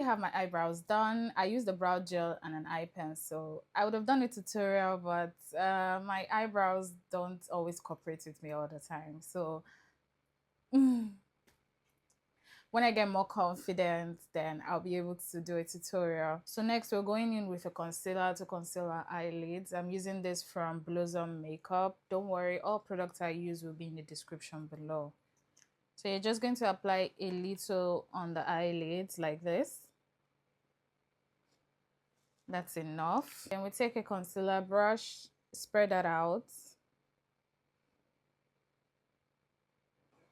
have my eyebrows done. I used a brow gel and an eye pencil. I would have done a tutorial, but my eyebrows don't always cooperate with me all the time. So when I get more confident, then I'll be able to do a tutorial. So next we're going in with a concealer to conceal our eyelids. I'm using this from Blossom Makeup. Don't worry, all products I use will be in the description below. So you're just going to apply a little on the eyelids like this. That's enough. Then we take a concealer brush, spread that out.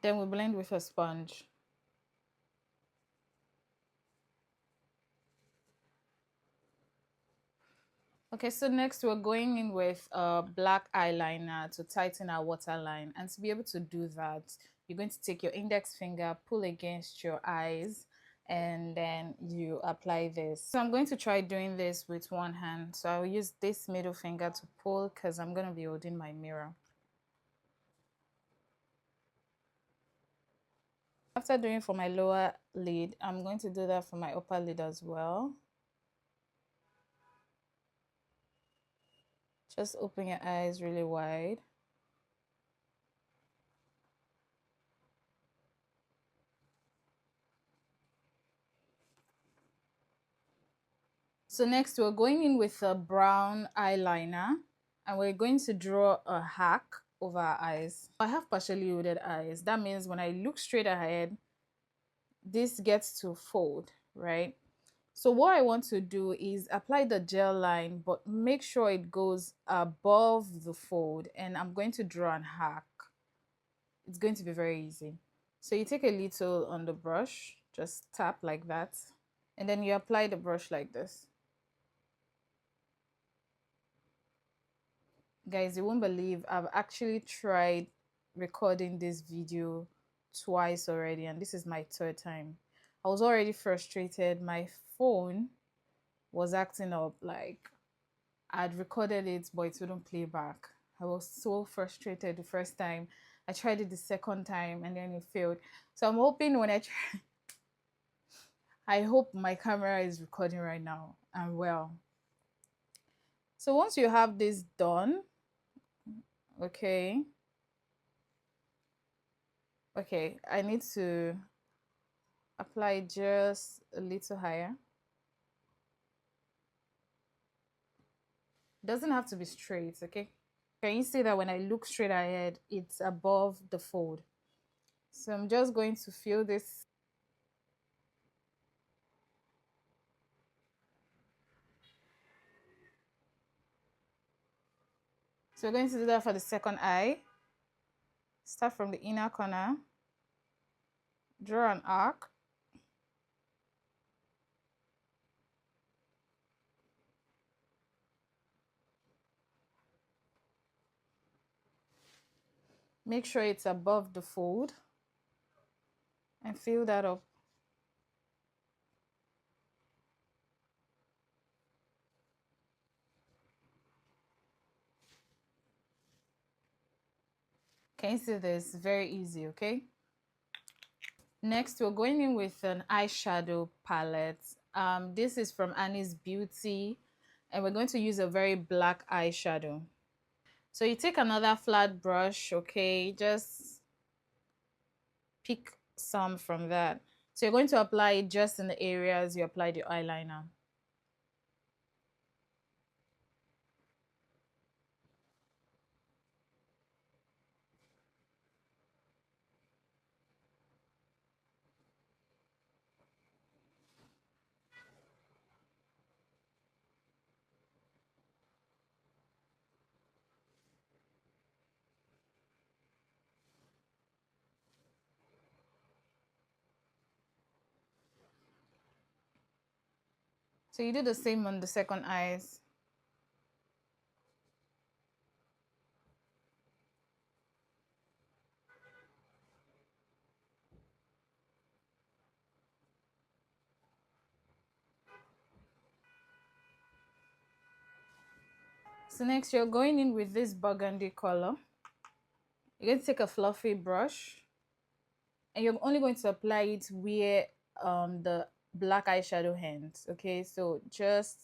Then we blend with a sponge. Okay, so next we're going in with a black eyeliner to tighten our waterline. And to be able to do that, you're going to take your index finger, pull against your eyes, and then you apply this. So I'm going to try doing this with one hand. So I'll use this middle finger to pull because I'm going to be holding my mirror. After doing for my lower lid, I'm going to do that for my upper lid as well. Just open your eyes really wide. So next we're going in with a brown eyeliner and we're going to draw a hack over our eyes. I have partially hooded eyes. That means when I look straight ahead, this gets to fold, right? So what I want to do is apply the gel line, but make sure it goes above the fold, and I'm going to draw an hack. It's going to be very easy. So you take a little on the brush, just tap like that, and then you apply the brush like this. Guys, you won't believe I've actually tried recording this video twice already, and this is my third time. I was already frustrated. My phone was acting up, like I'd recorded it but it wouldn't play back. I was so frustrated the first time. I tried it the second time and then it failed. So I'm hoping when I try, I hope my camera is recording right now and well. So once you have this done, okay, I need to apply just a little higher. Doesn't have to be straight, okay? Can you see that when I look straight ahead, it's above the fold? So I'm just going to fill this. So we're going to do that for the second eye. Start from the inner corner, draw an arc. Make sure it's above the fold and fill that up. Can you see this? Very easy, okay? Next, we're going in with an eyeshadow palette. This is from Annie's Beauty, and we're going to use a very black eyeshadow. So you take another flat brush, okay? Just pick some from that. So you're going to apply it just in the areas you applied your eyeliner. So you do the same on the second eyes. So next you're going in with this burgundy color. You're going to take a fluffy brush and you're only going to apply it where the black eyeshadow hands. Okay, so just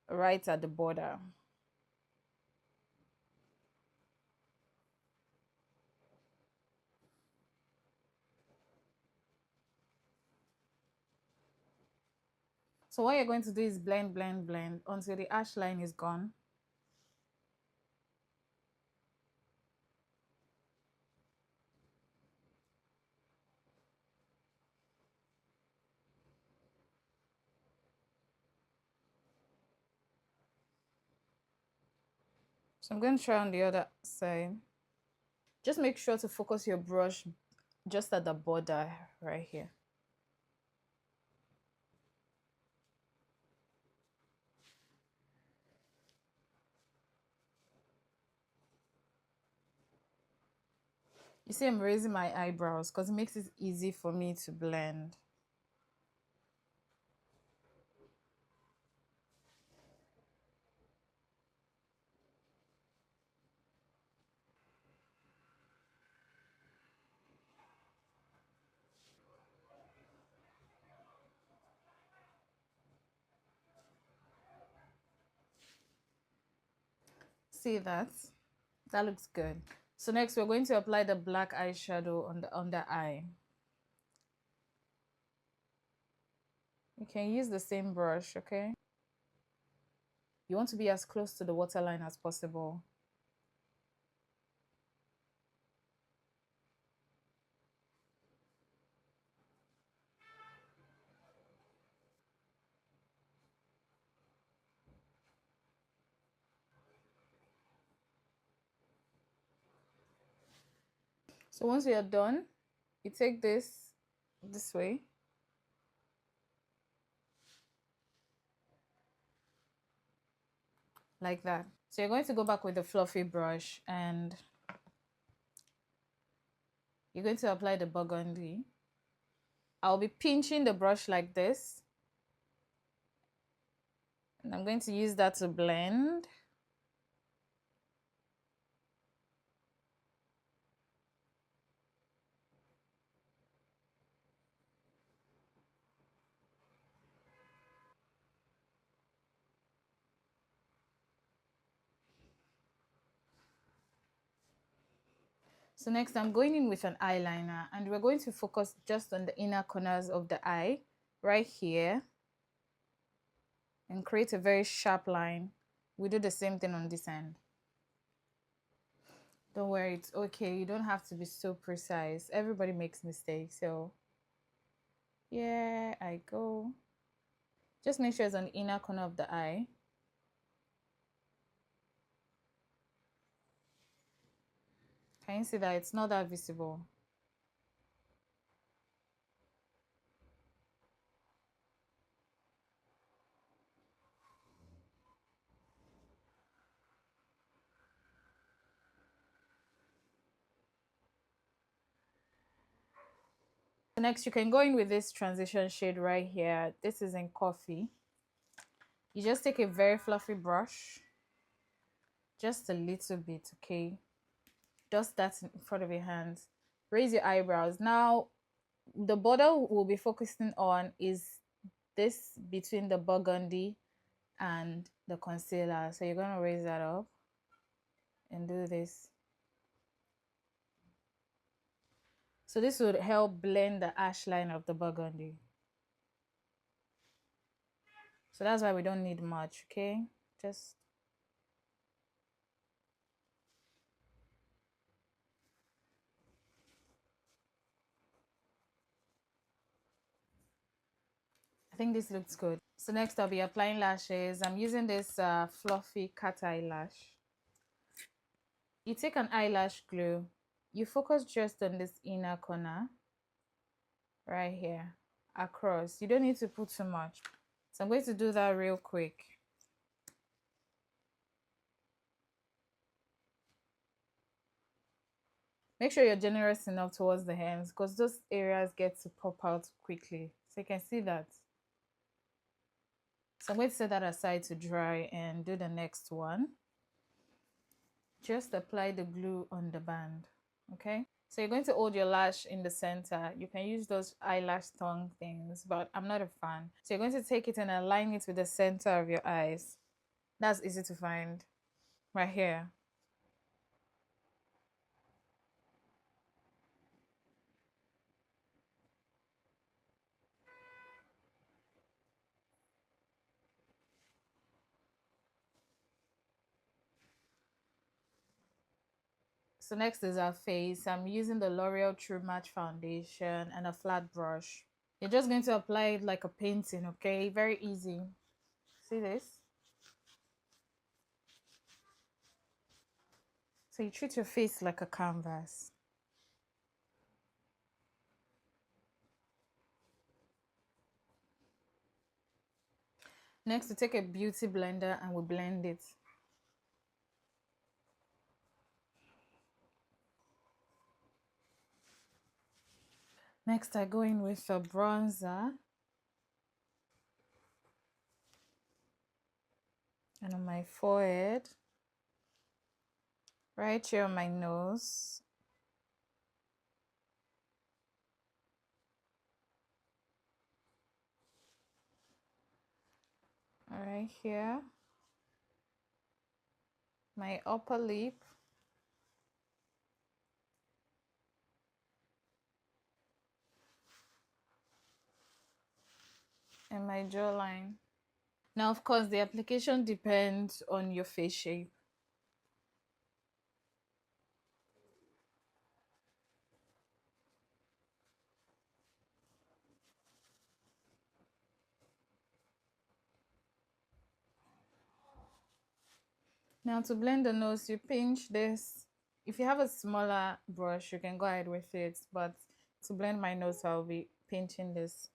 right at the border. So what you're going to do is blend, blend, blend until the ash line is gone. So I'm going to try on the other side. Just make sure to focus your brush just at the border right here. You see, I'm raising my eyebrows because it makes it easy for me to blend. See that? That looks good. So next we're going to apply the black eyeshadow on the under eye. You can use the same brush, okay? You want to be as close to the waterline as possible. So once you're done, you take this way. Like that. So you're going to go back with the fluffy brush and you're going to apply the burgundy. I'll be pinching the brush like this. And I'm going to use that to blend. So next I'm going in with an eyeliner and we're going to focus just on the inner corners of the eye right here and create a very sharp line. We do the same thing on this end. Don't worry, it's okay. You don't have to be so precise. Everybody makes mistakes. So yeah, I go. Just make sure it's on the inner corner of the eye. Can you see that it's not that visible? Next, you can go in with this transition shade right here. This is in Coffee. You just take a very fluffy brush, just a little bit, okay? Dust that in front of your hands. Raise your eyebrows. Now, the border we'll be focusing on is this between the burgundy and the concealer. So you're going to raise that up and do this. So this would help blend the ash line of the burgundy. So that's why we don't need much, okay? Just I think this looks good. So next I'll be applying lashes. I'm using this fluffy cat eye lash. You take an eyelash glue. You focus just on this inner corner right here across. You don't need to put too much. So I'm going to do that real quick. Make sure you're generous enough towards the hands because those areas get to pop out quickly. So you can see that. So I'm going to set that aside to dry and do the next one. Just apply the glue on the band, okay? So you're going to hold your lash in the center. You can use those eyelash tongue things, but I'm not a fan. So you're going to take it and align it with the center of your eyes. That's easy to find right here. So next is our face. I'm using the L'Oreal True Match foundation and a flat brush. You're just going to apply it like a painting, okay? Very easy. See this? So you treat your face like a canvas. Next, we take a beauty blender and we blend it. Next, I go in with a bronzer. And on my forehead. Right here on my nose. Right here. My upper lip. And my jawline. Now, of course, the application depends on your face shape. Now, to blend the nose, you pinch this. If you have a smaller brush, you can go ahead with it. But to blend my nose, I'll be pinching this.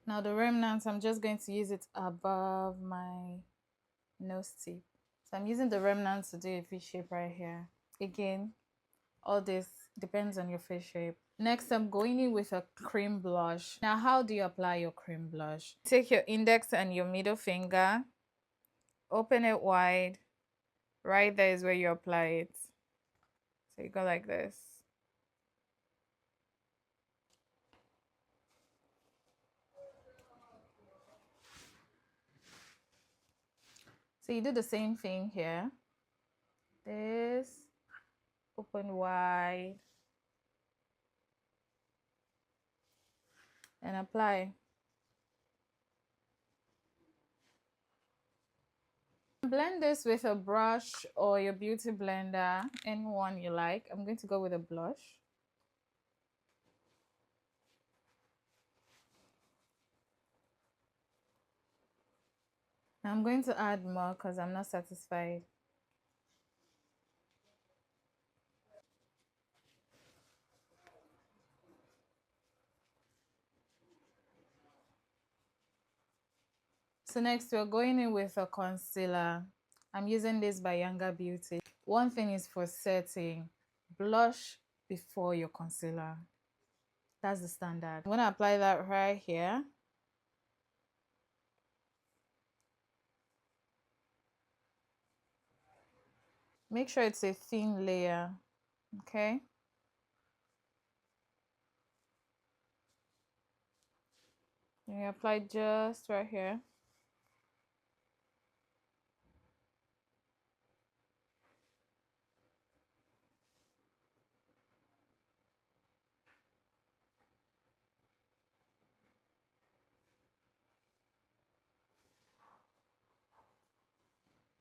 Now the remnants, I'm just going to use it above my nose tip. So I'm using the remnants to do a V shape right here. Again, all this depends on your face shape. Next, I'm going in with a cream blush. Now, how do you apply your cream blush? Take your index and your middle finger, open it wide. Right there is where you apply it. So you go like this. So you do the same thing here. This, open wide, and apply. Blend this with a brush or your beauty blender, any one you like. I'm going to go with a blush. Now I'm going to add more because I'm not satisfied. So next we're going in with a concealer. I'm using this by Younger Beauty. One thing is for setting, blush before your concealer. That's the standard. I'm going to apply that right here. Make sure it's a thin layer, okay? And you apply just right here.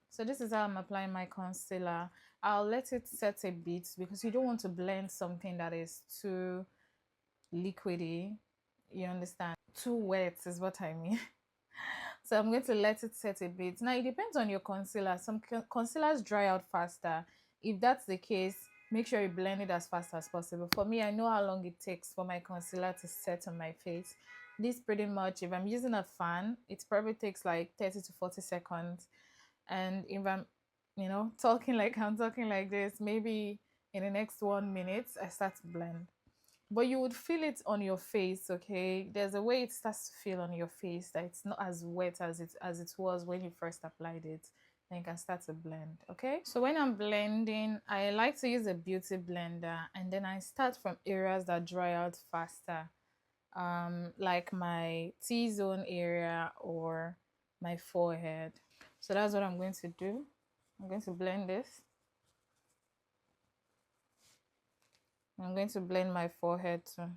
So this is how I'm applying my concealer. I'll let it set a bit because you don't want to blend something that is too liquidy. You understand? Too wet is what I mean. So I'm going to let it set a bit. Now it depends on your concealer. Some concealers dry out faster. If that's the case, make sure you blend it as fast as possible. For me, I know how long it takes for my concealer to set on my face. This pretty much, if I'm using a fan, it probably takes like 30 to 40 seconds. And if I'm, talking like I'm talking like this, maybe in the next 1 minute, I start to blend. But you would feel it on your face, okay? There's a way it starts to feel on your face that it's not as wet as it was when you first applied it. Then you can start to blend, okay? So when I'm blending, I like to use a beauty blender, and then I start from areas that dry out faster, like my T-zone area or my forehead. So that's what I'm going to do. I'm going to blend this. I'm going to blend my forehead too.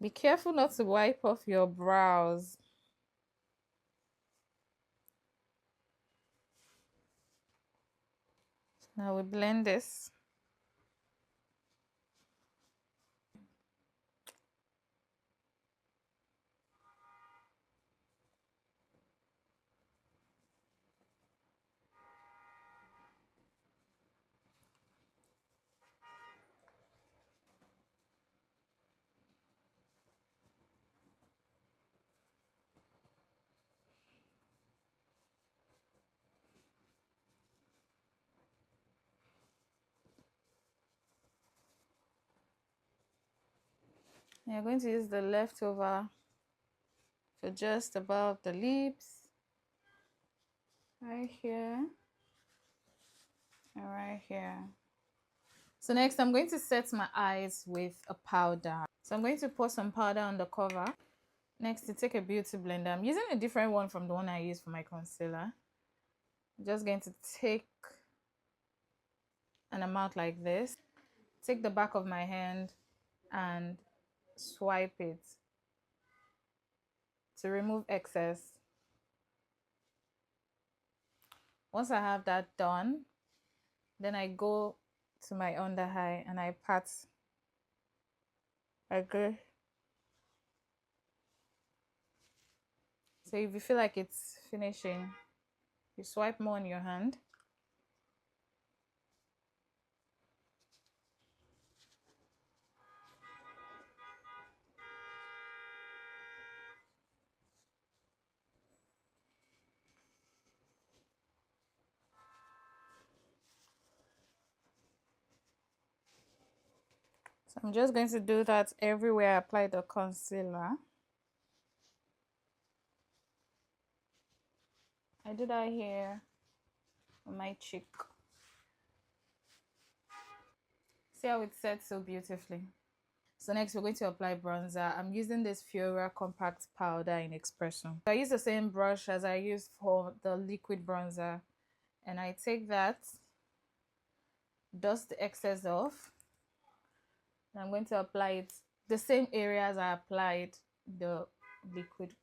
Be careful not to wipe off your brows. Now we blend this. You're going to use the leftover for just above the lips, right here, and right here. So next, I'm going to set my eyes with a powder. So I'm going to pour some powder on the cover. Next, to take a beauty blender. I'm using a different one from the one I used for my concealer. I'm just going to take an amount like this. Take the back of my hand and swipe it to remove excess. Once I have that done, then I go to my under eye and I pat again. So if you feel like it's finishing, you swipe more on your hand. So I'm just going to do that everywhere I apply the concealer. I do that here on my cheek. See how it sets so beautifully. So next we're going to apply bronzer. I'm using this Fiora compact powder in espresso. I use the same brush as I used for the liquid bronzer, and I take that, dust the excess off, and I'm going to apply it the same areas I applied the liquid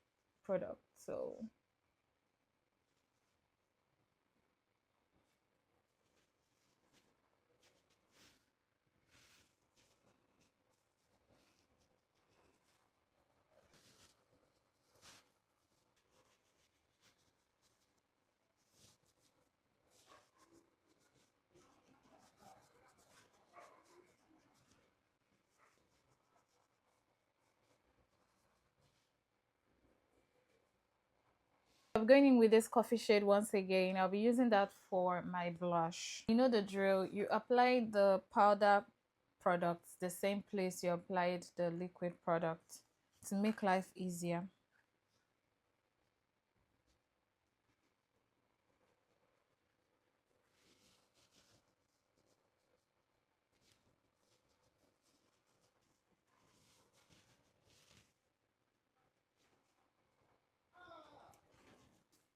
product. So I'm going in with this coffee shade once again. I'll be using that for my blush. You know the drill. You apply the powder product the same place you applied the liquid product to make life easier.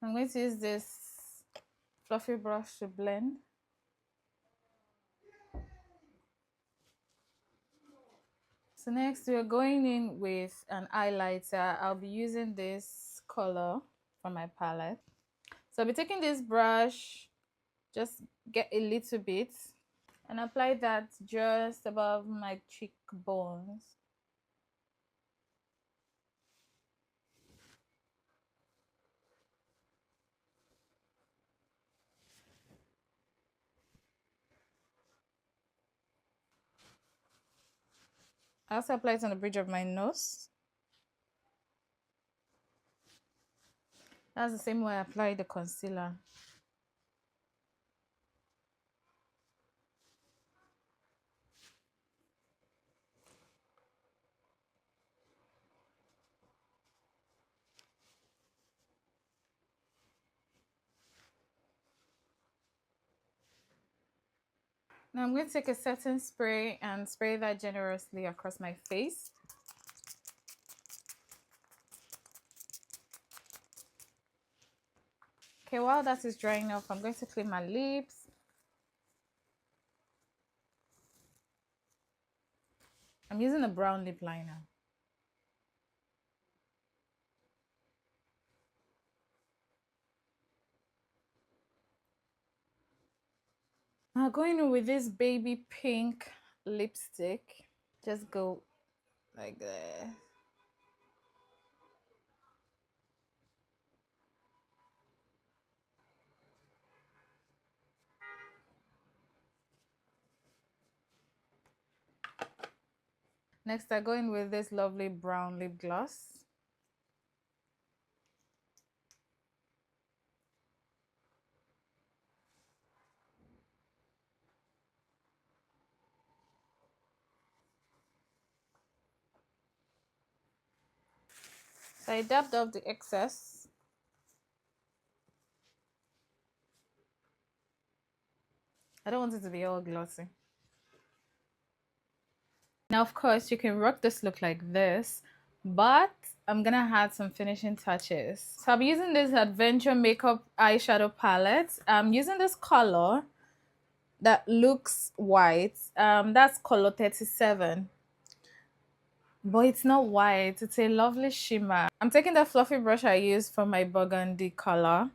I'm going to use this fluffy brush to blend. So next we're going in with an highlighter. I'll be using this color from my palette. So I'll be taking this brush, just get a little bit and apply that just above my cheekbones. I also apply it on the bridge of my nose. That's the same way I apply the concealer. Now I'm going to take a setting spray and spray that generously across my face. Okay, while that is drying off, I'm going to clean my lips. I'm using a brown lip liner. Now going in with this baby pink lipstick. Just go like that. Next, I go in with this lovely brown lip gloss. So I dabbed off the excess. I don't want it to be all glossy. Now, of course, you can rock this look like this, but I'm gonna add some finishing touches. So I'm using this Adventure Makeup eyeshadow palette. I'm using this color that looks white. That's color 37. But it's not white, it's a lovely shimmer. I'm taking the fluffy brush I used for my burgundy color.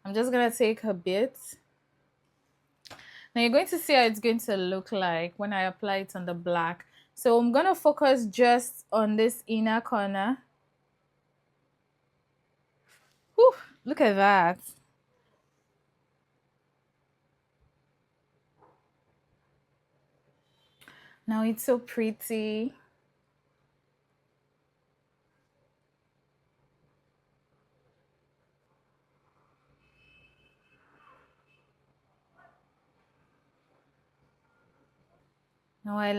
I'm just gonna take a bit. Now you're going to see how it's going to look like when I apply it on the black. So I'm gonna focus just on this inner corner. Whew, look at that. Now it's so pretty. Now I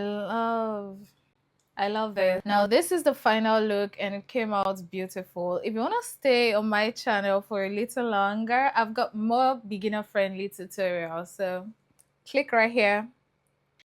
love it. Now this is the final look and it came out beautiful. If you want to stay on my channel for a little longer, I've got more beginner friendly tutorials. So click right here.